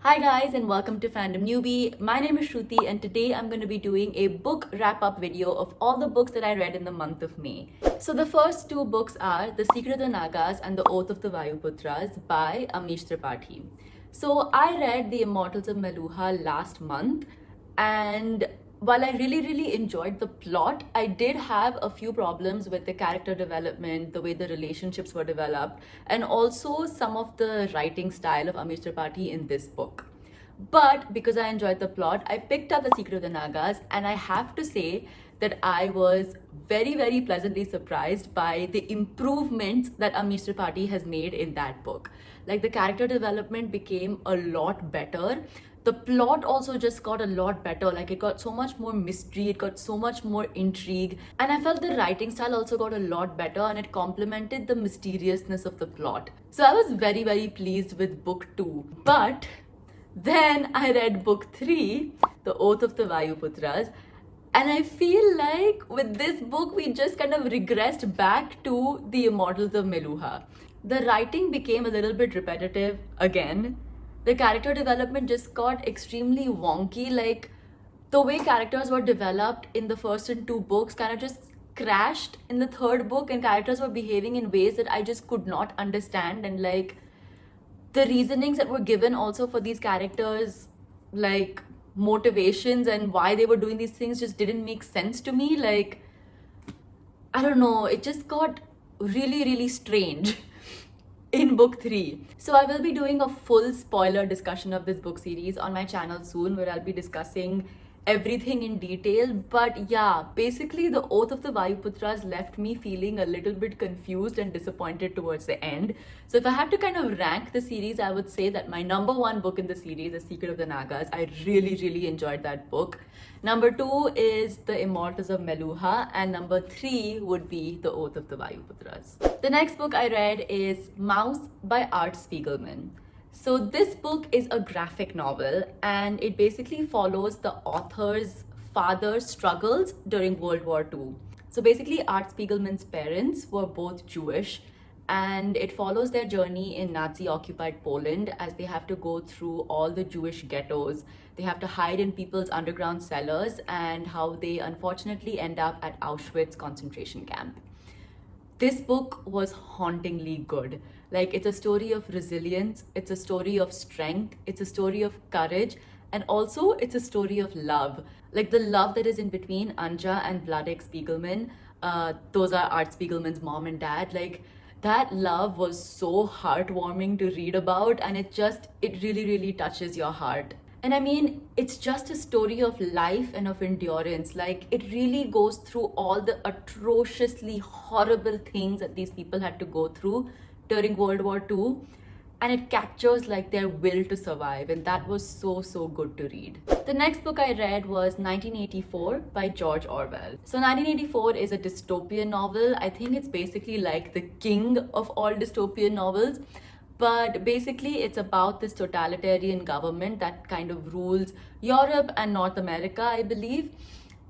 Hi guys and welcome to Fandom Newbie. My name is Shruti and today I'm going to be doing a book wrap-up video of all the books that I read in the month of May. So the first two books are The Secret of the Nagas and The Oath of the Vayuputras by Amish Tripathi. So I read The Immortals of Meluha last month, and while I really enjoyed the plot, I did have a few problems with the character development, the way the relationships were developed, and also some of the writing style of Amish Tripathi in this book. But because I enjoyed the plot, I picked up The Secret of the Nagas, and I have to say that I was very pleasantly surprised by the improvements that Amish Tripathi has made in that book. Like, the character development became a lot better. The plot also just got a lot better. Like, it got so much more mystery, it got so much more intrigue, and I felt the writing style also got a lot better and it complemented the mysteriousness of the plot. So I was very pleased with book 2. But then I read book 3, The Oath of the Vayuputras, and I feel like with this book we just kind of regressed back to The Immortals of Meluha. The writing became a little bit repetitive again. The character development just got extremely wonky. Like, the way characters were developed in the first and two books kind of just crashed in the third book, and characters were behaving in ways that I just could not understand. And like, the reasonings that were given also for these characters, like motivations and why they were doing these things, just didn't make sense to me. Like, I don't know, it just got really strange in book 3. So I will be doing a full spoiler discussion of this book series on my channel soon, where I'll be discussing everything in detail. But yeah, basically The Oath of the Vayuputras left me feeling a little bit confused and disappointed towards the end. So if I had to kind of rank the series, I would say that my number 1 book in the series, The Secret of the Nagas, I really enjoyed that book. Number 2 is The Immortals of Meluha, and number 3 would be The Oath of the Vayuputras. The next book I read is Mouse by Art Spiegelman. So this book is a graphic novel, and it basically follows the author's father's struggles during World War II. So basically Art Spiegelman's parents were both Jewish, and it follows their journey in Nazi-occupied Poland as they have to go through all the Jewish ghettos. They have to hide in people's underground cellars, and how they unfortunately end up at Auschwitz concentration camp. This book was hauntingly good. Like, it's a story of resilience, it's a story of strength, it's a story of courage, and also it's a story of love. Like, the love that is in between Anja and Vladek Spiegelman, those are Art Spiegelman's mom and dad. Like, that love was so heartwarming to read about, and it really touches your heart. And I mean, it's just a story of life and of endurance. Like, it really goes through all the atrociously horrible things that these people had to go through during World War II. And it captures like their will to survive. And that was so good to read. The next book I read was 1984 by George Orwell. So 1984 is a dystopian novel. I think it's basically like the king of all dystopian novels. But basically it's about this totalitarian government that kind of rules Europe and North America, I believe.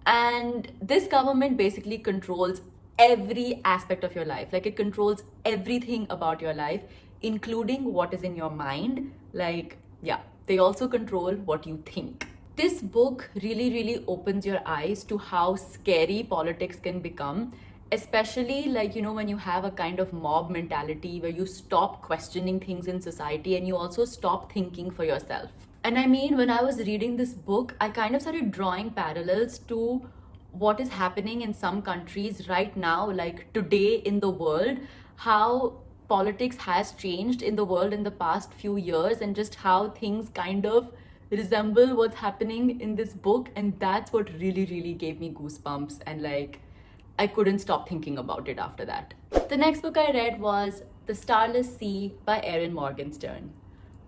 And this government basically controls every aspect of your life. Like, it controls everything about your life, including what is in your mind. Like, yeah, they also control what you think. This book really opens your eyes to how scary politics can become. Especially, like, you know, when you have a kind of mob mentality where you stop questioning things in society and you also stop thinking for yourself. And I mean, when I was reading this book, I kind of started drawing parallels to what is happening in some countries right now, like today in the world, how politics has changed in the world in the past few years, and just how things kind of resemble what's happening in this book. And that's what really gave me goosebumps, and like, I couldn't stop thinking about it after that. The next book I read was The Starless Sea by Erin Morgenstern.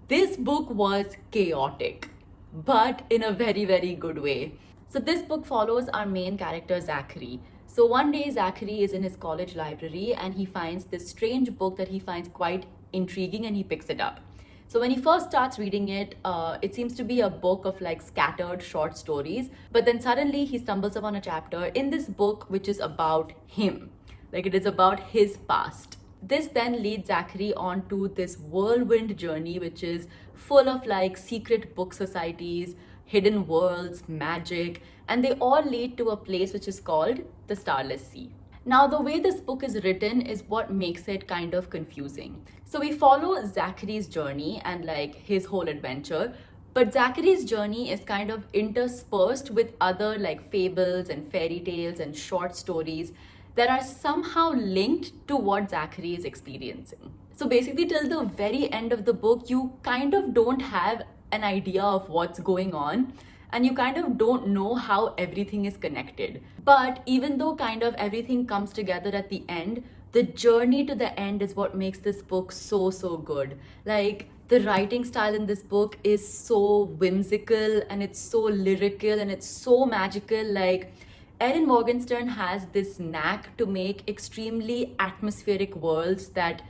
This book was chaotic, but in a very good way. So this book follows our main character, Zachary. So one day Zachary is in his college library and he finds this strange book that he finds quite intriguing, and he picks it up. So when he first starts reading it, it seems to be a book of like scattered short stories. But then suddenly he stumbles upon a chapter in this book which is about him. Like, it is about his past. This then leads Zachary on to this whirlwind journey, which is full of like secret book societies, hidden worlds, magic, and they all lead to a place which is called the Starless Sea. Now, the way this book is written is what makes it kind of confusing. So we follow Zachary's journey and like his whole adventure, but Zachary's journey is kind of interspersed with other like fables and fairy tales and short stories that are somehow linked to what Zachary is experiencing. So basically, till the very end of the book, you kind of don't have an idea of what's going on, and you kind of don't know how everything is connected. But even though kind of everything comes together at the end, the journey to the end is what makes this book so good. Like, the writing style in this book is so whimsical and it's so lyrical and it's so magical. Like, Erin Morgenstern has this knack to make extremely atmospheric worlds that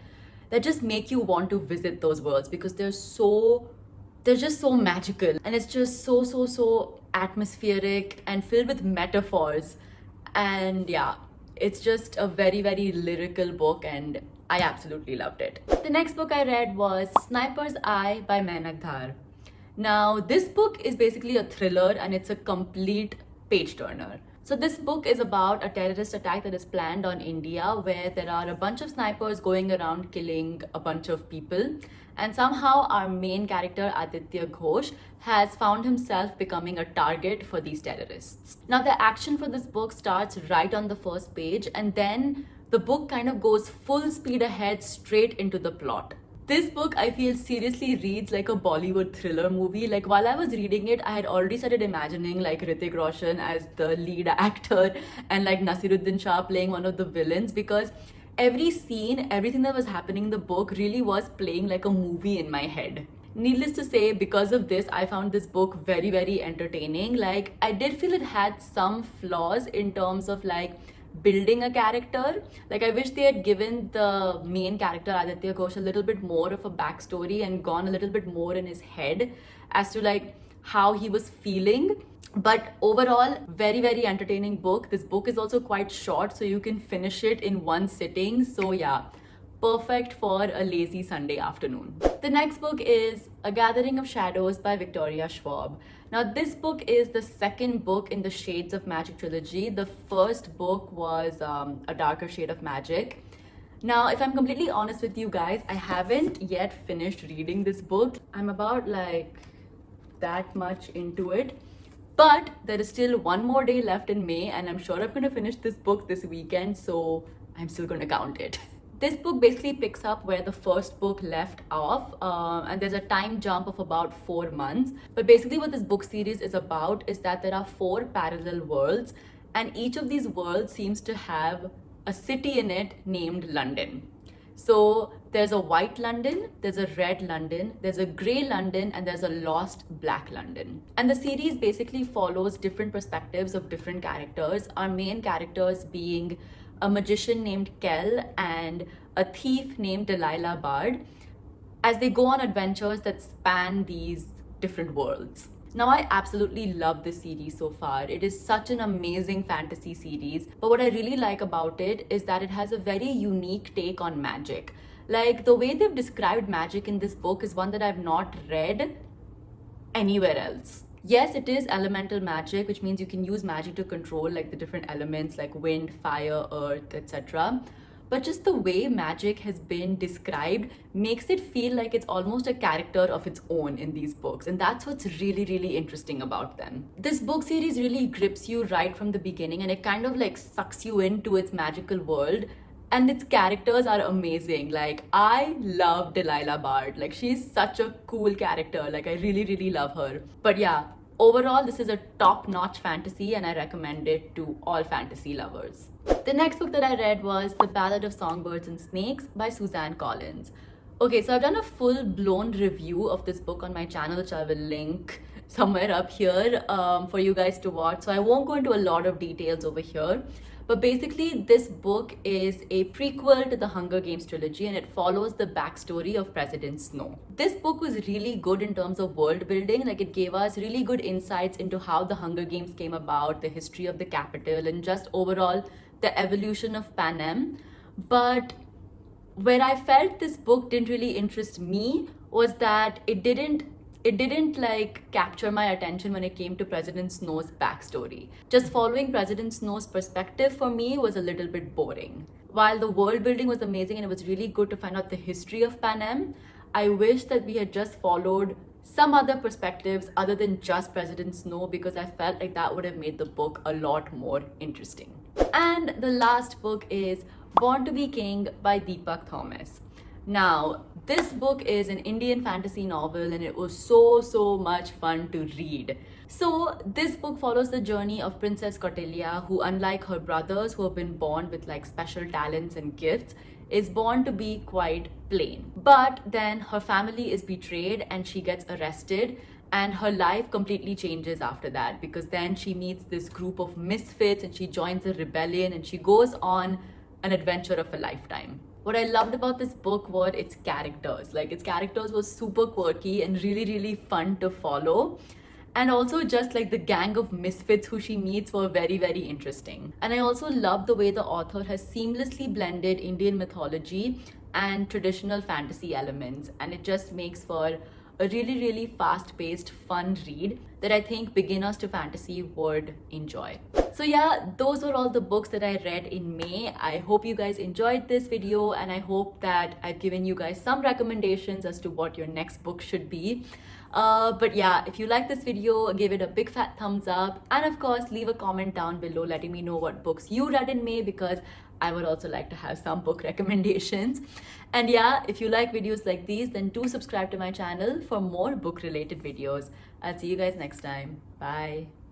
just make you want to visit those worlds, because they're just so magical, and it's just so atmospheric and filled with metaphors. And yeah, it's just a very lyrical book, and I absolutely loved it. The next book I read was Sniper's Eye by Mainak Dhar. Now, this book is basically a thriller and it's a complete page turner. So this book is about a terrorist attack that is planned on India, where there are a bunch of snipers going around killing a bunch of people. And somehow our main character, Aditya Ghosh, has found himself becoming a target for these terrorists. Now, the action for this book starts right on the first page, and then the book kind of goes full speed ahead straight into the plot. This book, I feel, seriously reads like a Bollywood thriller movie. Like, while I was reading it, I had already started imagining like Hrithik Roshan as the lead actor and like Nasiruddin Shah playing one of the villains, because every scene, everything that was happening in the book really was playing like a movie in my head. Needless to say, because of this, I found this book very entertaining. Like, I did feel it had some flaws in terms of like building a character. Like, I wish they had given the main character Aditya Ghosh a little bit more of a backstory and gone a little bit more in his head as to like how he was feeling. But overall, very entertaining book. This book is also quite short, so you can finish it in one sitting. So yeah, perfect for a lazy Sunday afternoon. The next book is A Gathering of Shadows by Victoria Schwab. Now, this book is the second book in the Shades of Magic trilogy. The first book was A Darker Shade of Magic. Now, if I'm completely honest with you guys, I haven't yet finished reading this book. I'm about like that much into it. But there is still one more day left in May, and I'm sure I'm going to finish this book this weekend, so I'm still going to count it. This book basically picks up where the first book left off, and there's a time jump of about 4 months. But basically what this book series is about is that there are 4 parallel worlds, and each of these worlds seems to have a city in it named London. So there's a white London, there's a red London, there's a grey London, and there's a lost black London. And the series basically follows different perspectives of different characters. Our main characters being a magician named Kel and a thief named Delilah Bard, as they go on adventures that span these different worlds. Now, I absolutely love this series so far. It is such an amazing fantasy series. But what I really like about it is that it has a very unique take on magic. Like, the way they've described magic in this book is one that I've not read anywhere else. Yes, it is elemental magic, which means you can use magic to control like the different elements like wind, fire, earth, etc. But just the way magic has been described makes it feel like it's almost a character of its own in these books. And that's what's really interesting about them. This book series really grips you right from the beginning, and it kind of like sucks you into its magical world. And its characters are amazing. Like, I love Delilah Bard. Like, she's such a cool character. Like, I really love her. But yeah, overall, this is a top-notch fantasy, and I recommend it to all fantasy lovers. The next book that I read was The Ballad of Songbirds and Snakes by Suzanne Collins. Okay, so I've done a full-blown review of this book on my channel, which I will link somewhere up here for you guys to watch. So I won't go into a lot of details over here. But basically, this book is a prequel to the Hunger Games trilogy, and it follows the backstory of President Snow. This book was really good in terms of world building. Like, it gave us really good insights into how the Hunger Games came about, the history of the capital, and just overall the evolution of Panem. But where I felt this book didn't really interest me was that it didn't like capture my attention when it came to President Snow's backstory. Just following President Snow's perspective for me was a little bit boring. While the world building was amazing and it was really good to find out the history of Panem, I wish that we had just followed some other perspectives other than just President Snow, because I felt like that would have made the book a lot more interesting. And the last book is Born to be King by Deepak Thomas. Now, this book is an Indian fantasy novel and it was so much fun to read. So, this book follows the journey of Princess Kautilya, who, unlike her brothers who have been born with like special talents and gifts, is born to be quite plain. But then her family is betrayed and she gets arrested, and her life completely changes after that, because then she meets this group of misfits and she joins a rebellion and she goes on an adventure of a lifetime. What I loved about this book were its characters. Like, its characters were super quirky and really fun to follow. And also just like the gang of misfits who she meets were very interesting. And I also love the way the author has seamlessly blended Indian mythology and traditional fantasy elements. And it just makes for a really fast-paced, fun read that I think beginners to fantasy would enjoy. So yeah, those were all the books that I read in May. I hope you guys enjoyed this video, and I hope that I've given you guys some recommendations as to what your next book should be. But yeah, if you like this video, give it a big fat thumbs up, and of course leave a comment down below letting me know what books you read in May, because I would also like to have some book recommendations. And yeah, if you like videos like these, then do subscribe to my channel for more book related videos. I'll see you guys next time. Bye.